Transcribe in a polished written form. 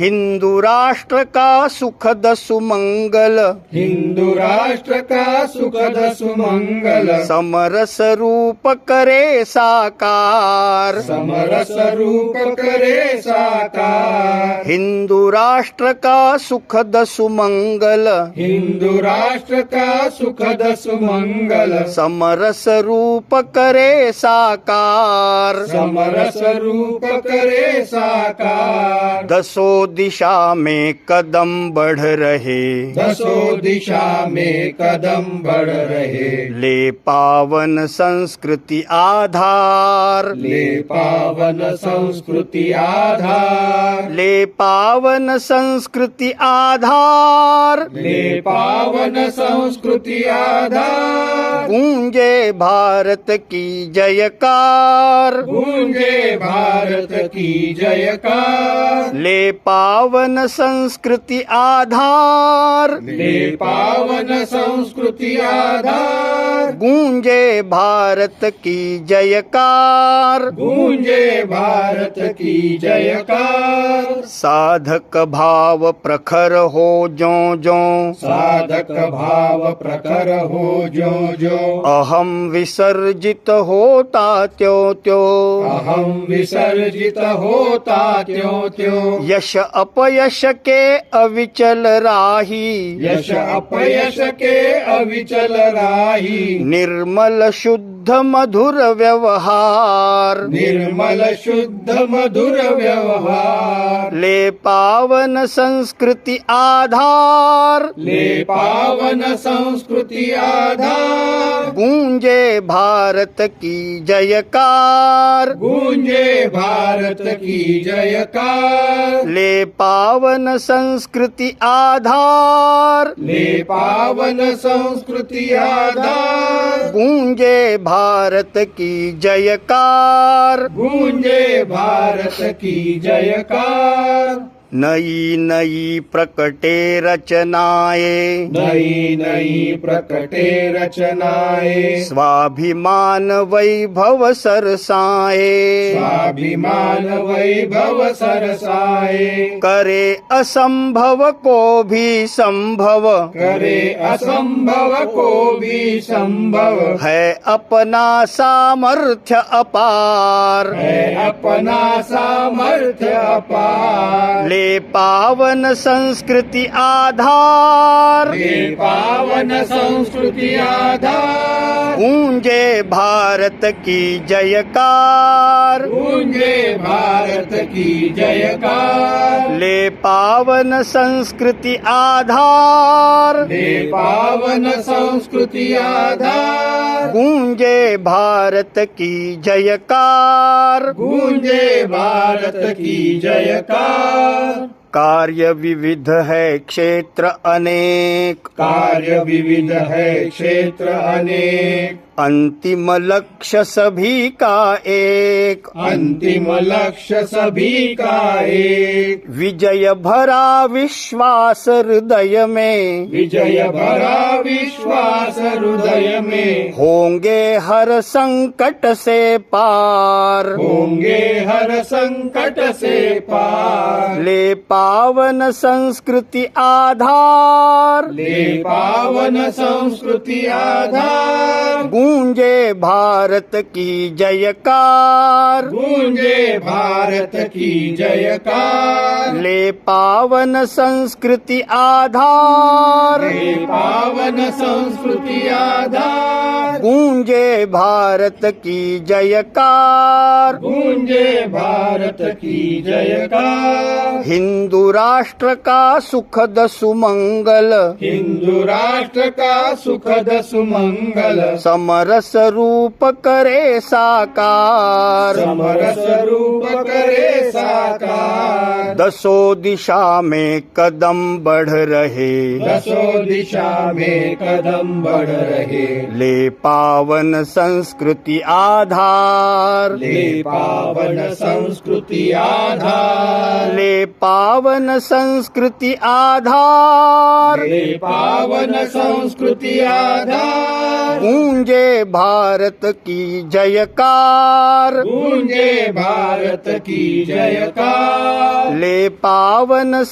हिंदू राष्ट्र का सुखद सुमंगल, हिंदू राष्ट्र का सुखद सुमंगल, समरस रूप करे साकार, समरस रूप करे साकार। हिंदू राष्ट्र का सुखद सुमंगल, हिंदू राष्ट्र का सुखद सुमंगल, समरस रूप करे साकार, समरस रूप करे साकार। दसों दिशा में कदम बढ़ रहे, दसों दिशा में कदम बढ़ रहे, ले पावन संस्कृति आधार, ले पावन संस्कृति आधार, ले पावन संस्कृति आधार, ले पावन संस्कृति आधार। गूंजे भारत की जयकार, गूंजे भारत की जयकार। ले पावन संस्कृति आधार, ले पावन संस्कृति आधार। गूंजे भारत की जयकार, गूंजे भारत की जयकार। साधक भाव प्रखर हो जो जो, साधक भाव प्रखर हो जो जो, अहम विसर्जित होता त्यों त्यों, अहम विसर्जित होता त्यों त्यों। यश अपयश के अविचल राही, यश अपयश के अविचल राही, निर्मल शुद्ध मधुर व्यवहार, निर्मल शुद्ध मधुर व्यवहार। ले पावन संस्कृति आधार, ले पावन संस्कृति आधार। गूंजे भारत की जयकार, गूंजे भारत की जयकार। ले पावन संस्कृति आधार, ले पावन संस्कृति आधार। गूंजे भारत की जयकार, गूंजे भारत की जयकार। नई नई प्रकटे रचनाएं, नई नई प्रकटे रचनाएं, स्वाभिमान वैभव सरसाए, स्वाभिमान वैभव सरसाए। करे असंभव को भी संभव, करे असंभव को भी संभव, है अपना सामर्थ्य अपार, है अपना सामर्थ्य अपार। ले पावन संस्कृति आधार, ले पावन संस्कृति आधार। गूंजे भारत की जयकार, गूंजे भारत की जयकार। ले पावन संस्कृति आधार, ले पावन संस्कृति आधार। गूंजे भारत की जयकार, गूंजे भारत की जयकार। कार्य विविध है क्षेत्र अनेक, कार्य विविध है क्षेत्र अनेक, अंतिम लक्ष्य सभी का एक, अंतिम लक्ष्य सभी का एक। विजय भरा विश्वास हृदय में, विजय भरा विश्वास हृदय में, होंगे हर संकट से पार, होंगे हर संकट से पार। ले पावन संस्कृति आधार, ले पावन संस्कृति आधार। गूंजे भारत की जयकार, गूंजे भारत की जयकार। ले पावन संस्कृति आधार, ले पावन संस्कृति आधार। गूंजे भारत की जयकार, गूंजे भारत की जयकार। हिंदू राष्ट्र का सुखद सुमंगल, हिंदू राष्ट्र का सुखद सुमंगल, समरस रूप करे साकार, समरस रूप करे साकार। दसों दिशा में कदम बढ़ रहे, दसों दिशा में कदम बढ़ रहे, ले पावन संस्कृति आधार, ले पावन संस्कृति आधार। ले पावन संस्कृति आधार, हे पावन संस्कृति आधार, गूंजे भारत की जयकार, गूंजे भारत की जयकार। ले पावन